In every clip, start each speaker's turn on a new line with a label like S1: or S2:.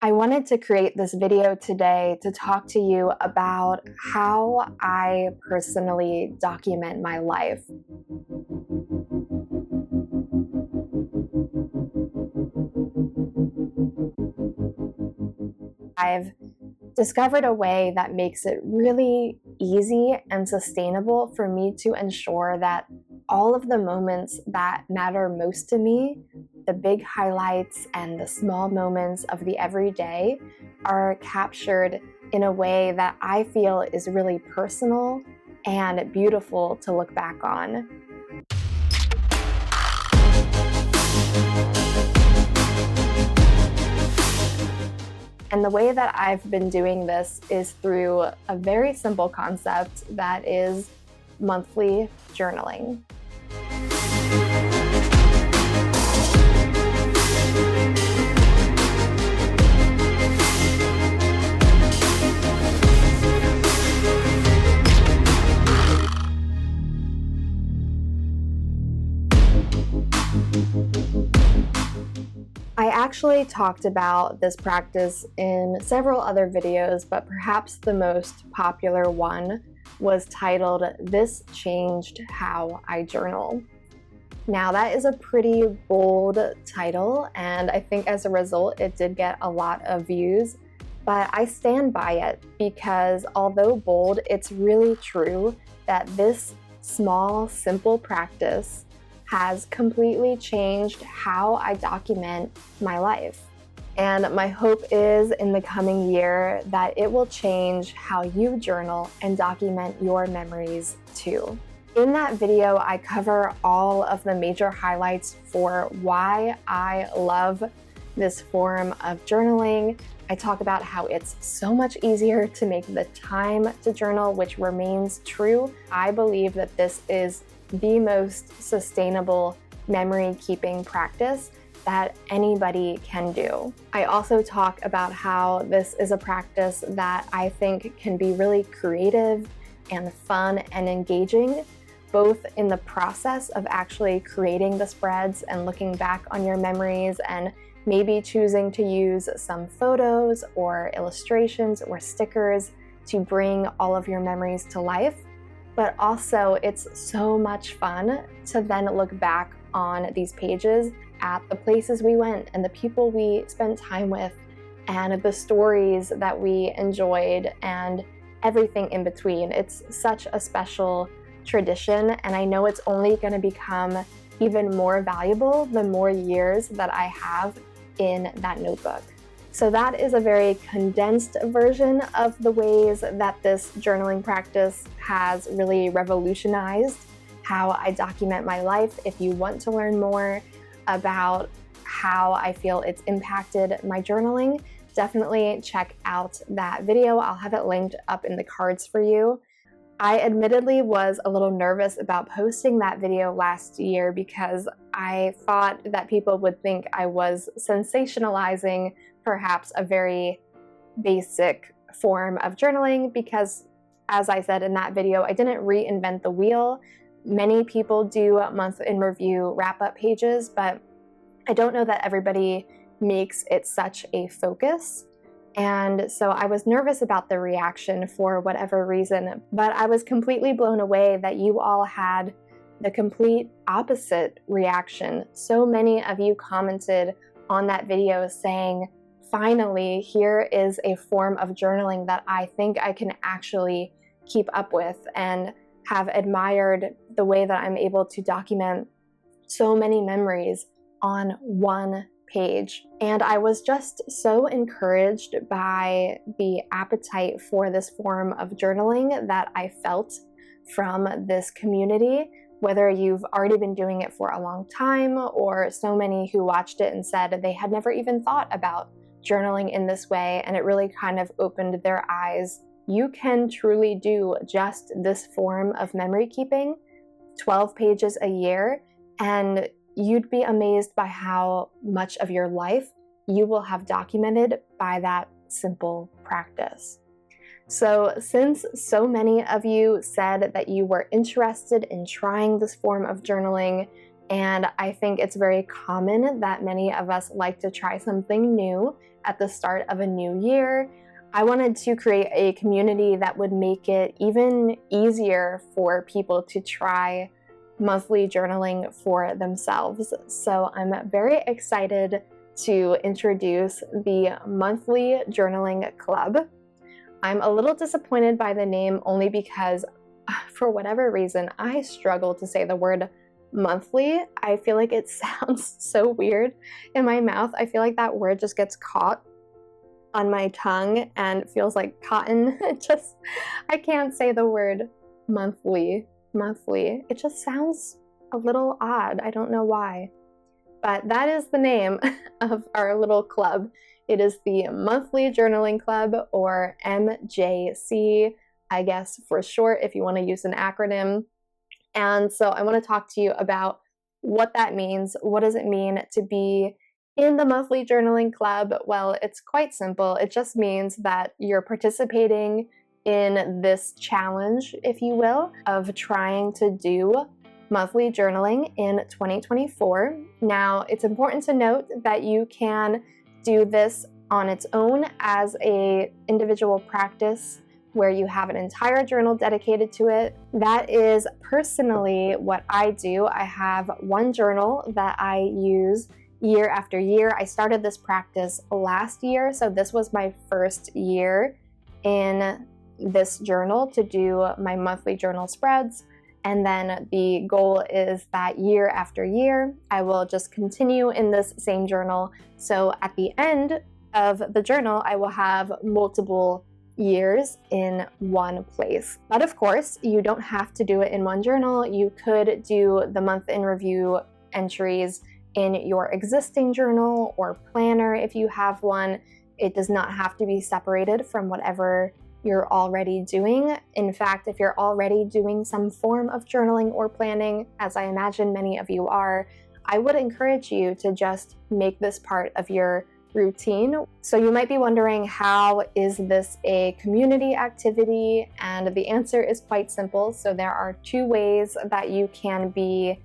S1: I wanted to create this video today to talk to you about how I personally document my life. I've discovered a way that makes it really easy and sustainable for me to ensure that all of the moments that matter most to me, the big highlights and the small moments of the everyday, are captured in a way that I feel is really personal and beautiful to look back on. And the way that I've been doing this is through a very simple concept that is monthly journaling. I actually talked about this practice in several other videos, but perhaps the most popular one was titled, "This Changed How I Journal." Now that is a pretty bold title, and I think as a result it did get a lot of views, but I stand by it because although bold, it's really true that this small, simple practice has completely changed how I document my life. And my hope is in the coming year that it will change how you journal and document your memories too. In that video, I cover all of the major highlights for why I love this form of journaling. I talk about how it's so much easier to make the time to journal, which remains true. I believe that this is the most sustainable memory keeping practice that anybody can do. I also talk about how this is a practice that I think can be really creative and fun and engaging, both in the process of actually creating the spreads and looking back on your memories and maybe choosing to use some photos or illustrations or stickers to bring all of your memories to life. But also it's so much fun to then look back on these pages at the places we went and the people we spent time with and the stories that we enjoyed and everything in between. It's such a special tradition, and I know it's only going to become even more valuable the more years that I have in that notebook. So that is a very condensed version of the ways that this journaling practice has really revolutionized how I document my life. If you want to learn more about how I feel it's impacted my journaling, definitely check out that video. I'll have it linked up in the cards for you. I admittedly was a little nervous about posting that video last year because I thought that people would think I was sensationalizing perhaps a very basic form of journaling because, as I said in that video, I didn't reinvent the wheel. Many people do month in review wrap-up pages, but I don't know that everybody makes it such a focus. And so I was nervous about the reaction for whatever reason, but I was completely blown away that you all had the complete opposite reaction. So many of you commented on that video saying, finally, here is a form of journaling that I think I can actually keep up with, and have admired the way that I'm able to document so many memories on one page. And I was just so encouraged by the appetite for this form of journaling that I felt from this community, whether you've already been doing it for a long time or so many who watched it and said they had never even thought about journaling in this way, and it really kind of opened their eyes. You can truly do just this form of memory keeping, 12 pages a year, and you'd be amazed by how much of your life you will have documented by that simple practice. So since so many of you said that you were interested in trying this form of journaling, And I think it's very common that many of us like to try something new at the start of a new year. I wanted to create a community that would make it even easier for people to try monthly journaling for themselves. So I'm very excited to introduce the Monthly Journaling Club. I'm a little disappointed by the name only because, for whatever reason, I struggle to say the word monthly. I feel like it sounds so weird in my mouth. I feel like that word just gets caught on my tongue and feels like cotton. I can't say the word monthly. It just sounds a little odd. I don't know why. But that is the name of our little club. It is the Monthly Journaling Club, or MJC, I guess for short, if you want to use an acronym. And so I want to talk to you about what that means. What does it mean to be in the Monthly Journaling Club? Well, it's quite simple. It just means that you're participating in this challenge, if you will, of trying to do monthly journaling in 2024. Now, it's important to note that you can do this on its own as an individual practice where you have an entire journal dedicated to it. That is personally what I do. I have one journal that I use year after year. I started this practice last year, so this was my first year in this journal to do my monthly journal spreads. And then the goal is that year after year, I will just continue in this same journal. So at the end of the journal, I will have multiple years in one place. But of course, you don't have to do it in one journal. You could do the month in review entries in your existing journal or planner if you have one. It does not have to be separated from whatever you're already doing. In fact, if you're already doing some form of journaling or planning, as I imagine many of you are, I would encourage you to just make this part of your routine. So you might be wondering, how is this a community activity? And the answer is quite simple. So there are two ways that you can be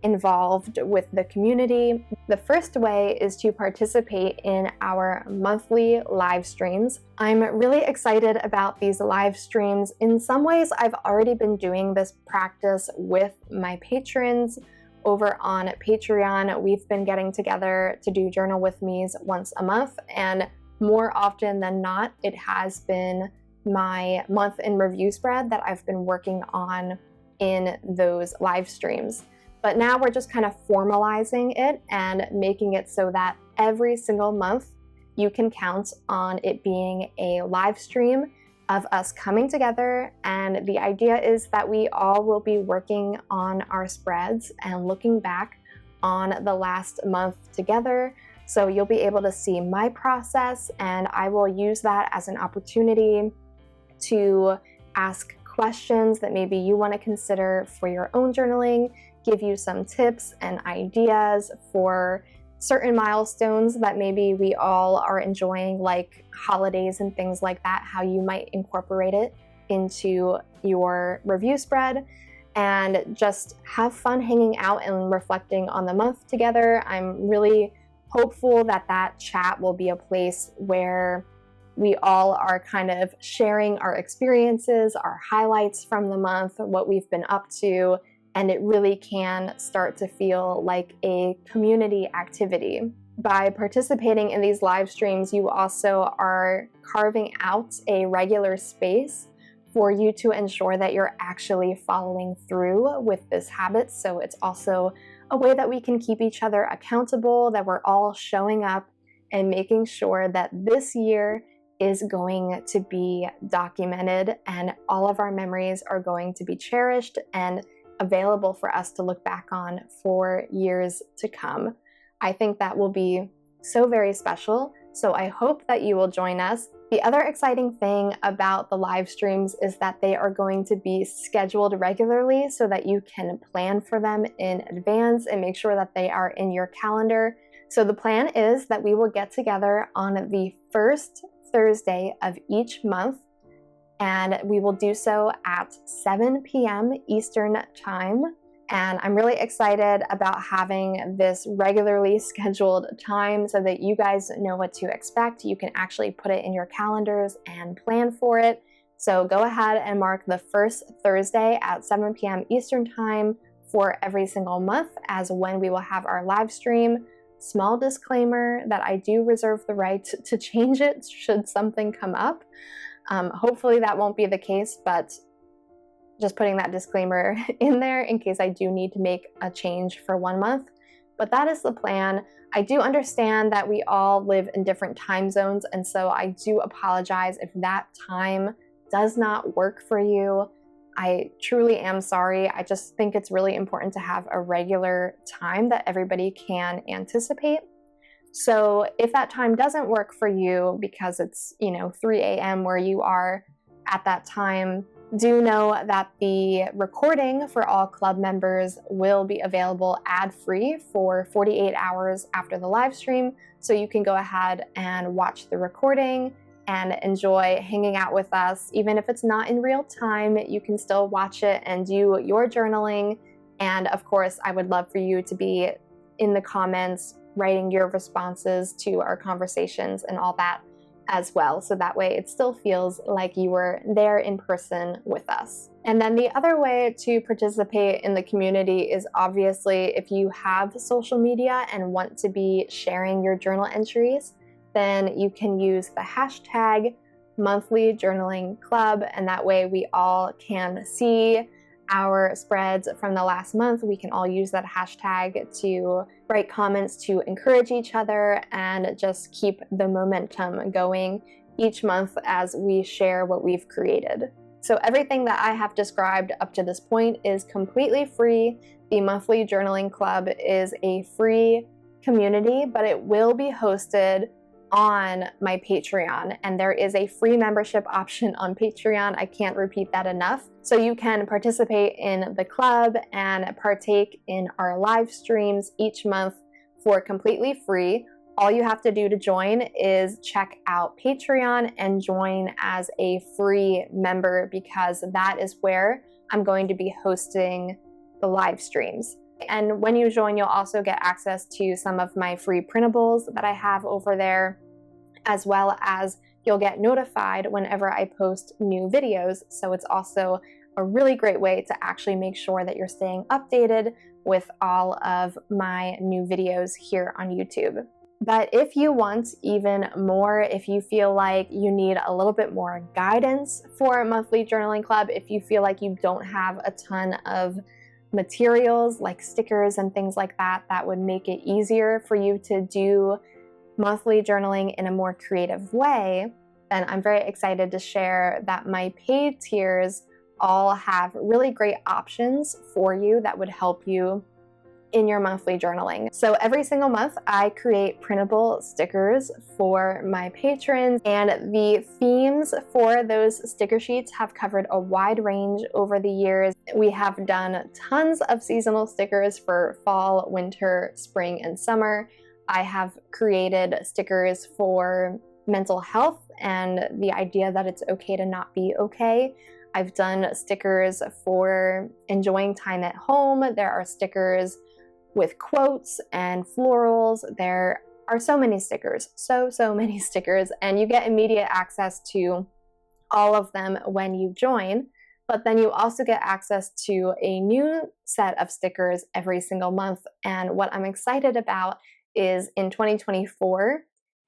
S1: involved with the community. The first way is to participate in our monthly live streams. I'm really excited about these live streams. In some ways, I've already been doing this practice with my patrons over on Patreon. We've been getting together to do Journal With Me's once a month, and more often than not, it has been my month in review spread that I've been working on in those live streams. But now we're just kind of formalizing it and making it so that every single month you can count on it being a live stream of us coming together. And the idea is that we all will be working on our spreads and looking back on the last month together. So you'll be able to see my process, and I will use that as an opportunity to ask questions that maybe you want to consider for your own journaling, give you some tips and ideas for certain milestones that maybe we all are enjoying, like holidays and things like that, how you might incorporate it into your review spread, and just have fun hanging out and reflecting on the month together. I'm really hopeful that that chat will be a place where we all are kind of sharing our experiences, our highlights from the month, what we've been up to, and it really can start to feel like a community activity. By participating in these live streams, you also are carving out a regular space for you to ensure that you're actually following through with this habit. So it's also a way that we can keep each other accountable, that we're all showing up and making sure that this year is going to be documented and all of our memories are going to be cherished and available for us to look back on for years to come. I think that will be so very special. So I hope that you will join us. The other exciting thing about the live streams is that they are going to be scheduled regularly so that you can plan for them in advance and make sure that they are in your calendar. So the plan is that we will get together on the first Thursday of each month, and we will do so at 7 p.m. Eastern Time. And I'm really excited about having this regularly scheduled time so that you guys know what to expect. You can actually put it in your calendars and plan for it. So go ahead and mark the first Thursday at 7 p.m. Eastern Time for every single month as when we will have our live stream. Small disclaimer that I do reserve the right to change it should something come up. Hopefully that won't be the case, but just putting that disclaimer in there in case I do need to make a change for 1 month. But that is the plan. I do understand that we all live in different time zones, and so I do apologize if that time does not work for you. I truly am sorry. I just think it's really important to have a regular time that everybody can anticipate. So if that time doesn't work for you because it's, 3 a.m. where you are at that time, do know that the recording for all club members will be available ad-free for 48 hours after the live stream. So you can go ahead and watch the recording and enjoy hanging out with us. Even if it's not in real time, you can still watch it and do your journaling. And of course, I would love for you to be in the comments, writing your responses to our conversations and all that as well. So that way it still feels like you were there in person with us. And then the other way to participate in the community is obviously if you have social media and want to be sharing your journal entries, then you can use the hashtag monthly journaling club, and that way we all can see our spreads from the last month. We can all use that hashtag to write comments to encourage each other and just keep the momentum going each month as we share what we've created. So everything that I have described up to this point is completely free. The monthly journaling club is a free community, but it will be hosted on my Patreon, and there is a free membership option on Patreon. I can't repeat that enough. So you can participate in the club and partake in our live streams each month for completely free. All you have to do to join is check out Patreon and join as a free member, because that is where I'm going to be hosting the live streams. And when you join, you'll also get access to some of my free printables that I have over there, as well as you'll get notified whenever I post new videos. So it's also a really great way to actually make sure that you're staying updated with all of my new videos here on YouTube. But if you want even more, if you feel like you need a little bit more guidance for a monthly journaling club, if you feel like you don't have a ton of materials like stickers and things like that, that would make it easier for you to do monthly journaling in a more creative way, then I'm very excited to share that my paid tiers all have really great options for you that would help you in your monthly journaling. So every single month I create printable stickers for my patrons, and the themes for those sticker sheets have covered a wide range over the years. We have done tons of seasonal stickers for fall, winter, spring, and summer. I have created stickers for mental health and the idea that it's okay to not be okay. I've done stickers for enjoying time at home. There are stickers with quotes and florals. There are so many stickers, so many stickers, and you get immediate access to all of them when you join. But then you also get access to a new set of stickers every single month. And what I'm excited about is in 2024,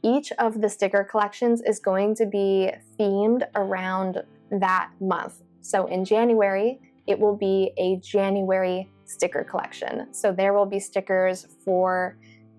S1: each of the sticker collections is going to be themed around that month. So in January, it will be a January sticker collection. So there will be stickers for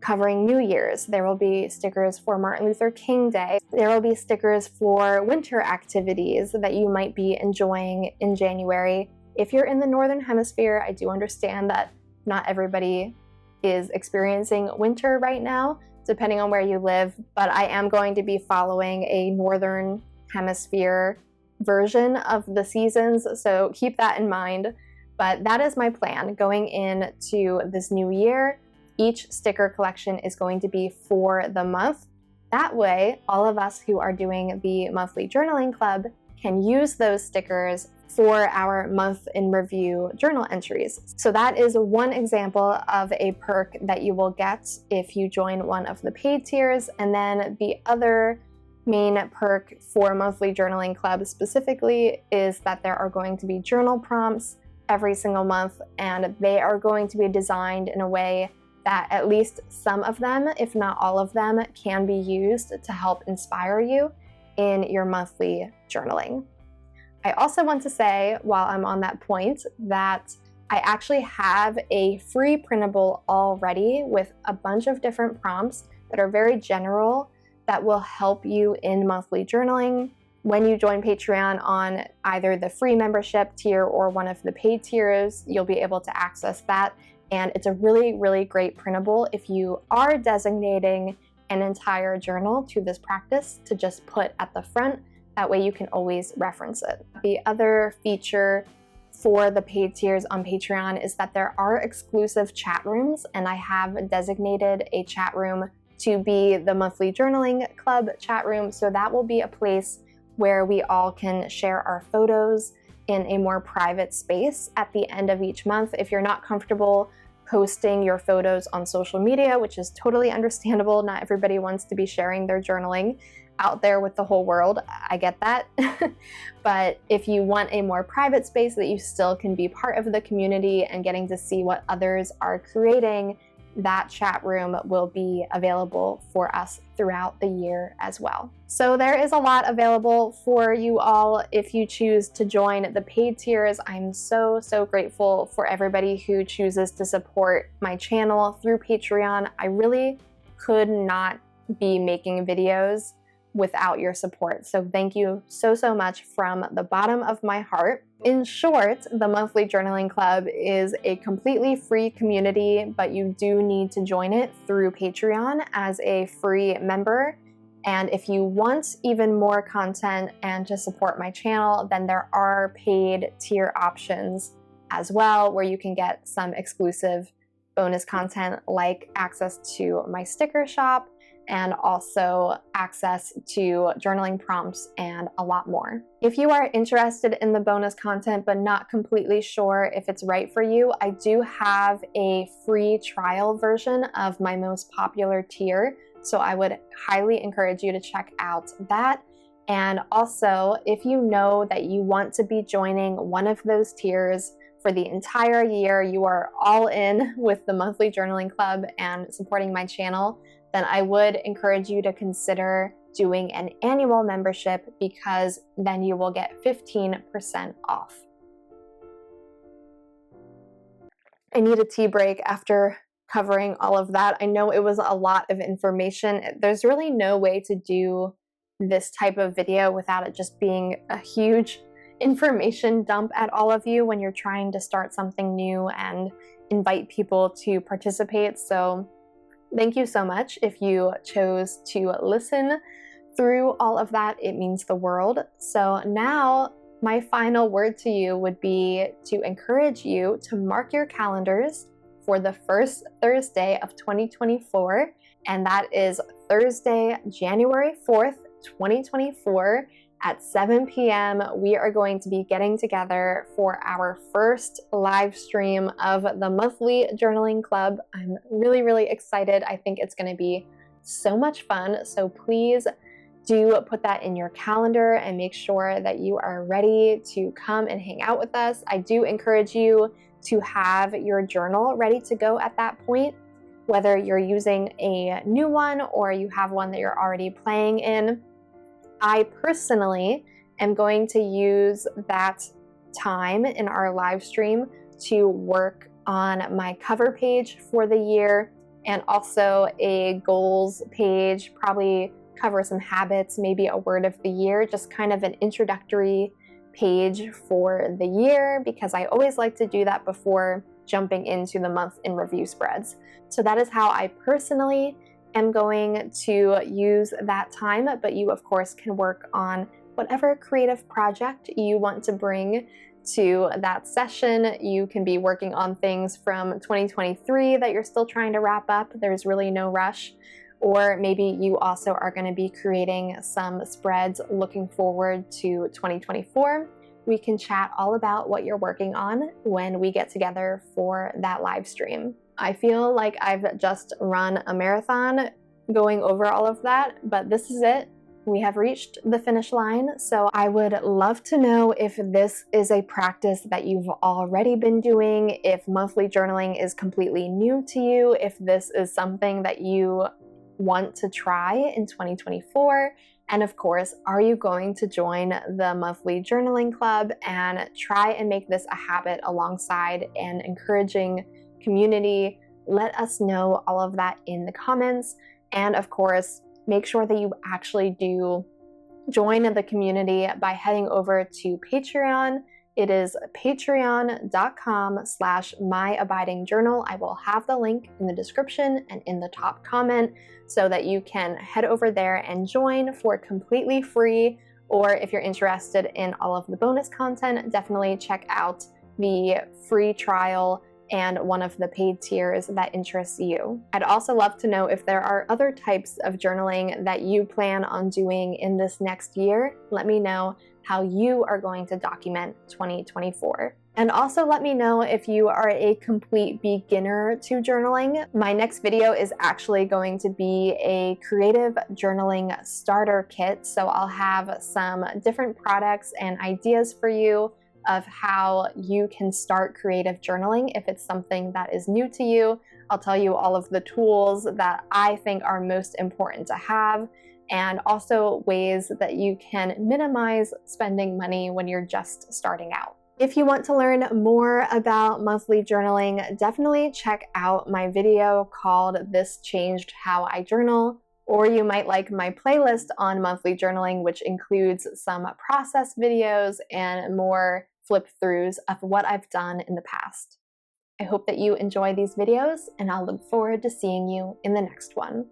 S1: covering New Year's. There will be stickers for Martin Luther King Day. There will be stickers for winter activities that you might be enjoying in January. If you're in the Northern Hemisphere, I do understand that not everybody is experiencing winter right now, depending on where you live, but I am going to be following a Northern Hemisphere version of the seasons, so keep that in mind. But that is my plan going into this new year. Each sticker collection is going to be for the month. That way, all of us who are doing the monthly journaling club can use those stickers for our month in review journal entries. So that is one example of a perk that you will get if you join one of the paid tiers. And then the other main perk for Monthly Journaling Club specifically is that there are going to be journal prompts every single month, and they are going to be designed in a way that at least some of them, if not all of them, can be used to help inspire you in your monthly journaling. I also want to say, while I'm on that point, that I actually have a free printable already with a bunch of different prompts that are very general that will help you in monthly journaling. When you join Patreon on either the free membership tier or one of the paid tiers, you'll be able to access that. And it's a really, really great printable if you are designating an entire journal to this practice to just put at the front. That way you can always reference it. The other feature for the paid tiers on Patreon is that there are exclusive chat rooms, and I have designated a chat room to be the Monthly Journaling Club chat room. So that will be a place where we all can share our photos in a more private space at the end of each month. If you're not comfortable posting your photos on social media, which is totally understandable, not everybody wants to be sharing their journaling out there with the whole world, I get that. But if you want a more private space that you still can be part of the community and getting to see what others are creating, that chat room will be available for us throughout the year as well. So there is a lot available for you all if you choose to join the paid tiers. I'm so grateful for everybody who chooses to support my channel through Patreon. I really could not be making videos without your support. So thank you so much from the bottom of my heart. In short, the Monthly Journaling Club is a completely free community, but you do need to join it through Patreon as a free member. And if you want even more content and to support my channel, then there are paid tier options as well, where you can get some exclusive bonus content like access to my sticker shop, and also access to journaling prompts and a lot more. If you are interested in the bonus content but not completely sure if it's right for you, I do have a free trial version of my most popular tier, so I would highly encourage you to check out that. And also, if you know that you want to be joining one of those tiers for the entire year, you are all in with the Monthly Journaling Club and supporting my channel, then I would encourage you to consider doing an annual membership, because then you will get 15% off. I need a tea break after covering all of that. I know it was a lot of information. There's really no way to do this type of video without it just being a huge information dump at all of you when you're trying to start something new and invite people to participate. So thank you so much if you chose to listen through all of that. It means the world. So now my final word to you would be to encourage you to mark your calendars for the first Thursday of 2024, and that is Thursday, January 4th, 2024 at 7 p.m. We are going to be getting together for our first live stream of the Monthly Journaling Club. I'm really excited. I think it's going to be so much fun. So please do put that in your calendar and make sure that you are ready to come and hang out with us. I do encourage you to have your journal ready to go at that point, whether you're using a new one or you have one that you're already playing in. I personally am going to use that time in our live stream to work on my cover page for the year, and also a goals page, probably cover some habits, maybe a word of the year, just kind of an introductory page for the year, because I always like to do that before jumping into the month in review spreads. So that is how I personally am going to use that time, but you of course can work on whatever creative project you want to bring to that session. You can be working on things from 2023 that you're still trying to wrap up. There's really no rush. or maybe you also are going to be creating some spreads looking forward to 2024, we can chat all about what you're working on when we get together for that live stream. I feel like I've just run a marathon going over all of that, but this is it. We have reached the finish line, so I would love to know if this is a practice that you've already been doing, if monthly journaling is completely new to you, if this is something that you want to try in 2024, and of course, are you going to join the monthly journaling club and try and make this a habit alongside an encouraging community? Let us know all of that in the comments, and of course, make sure that you actually do join the community by heading over to Patreon. It is patreon.com/myabidingjournal. I will have the link in the description and in the top comment so that you can head over there and join for completely free. Or if you're interested in all of the bonus content, definitely check out the free trial and one of the paid tiers that interests you. I'd also love to know if there are other types of journaling that you plan on doing in this next year. Let me know how you are going to document 2024. And also let me know if you are a complete beginner to journaling. My next video is actually going to be a creative journaling starter kit. So I'll have some different products and ideas for you of how you can start creative journaling if it's something that is new to you. I'll tell you all of the tools that I think are most important to have, and also ways that you can minimize spending money when you're just starting out. If you want to learn more about monthly journaling, definitely check out my video called "This Changed How I Journal," or you might like my playlist on monthly journaling, which includes some process videos and more flip throughs of what I've done in the past. I hope that you enjoy these videos, and I'll look forward to seeing you in the next one.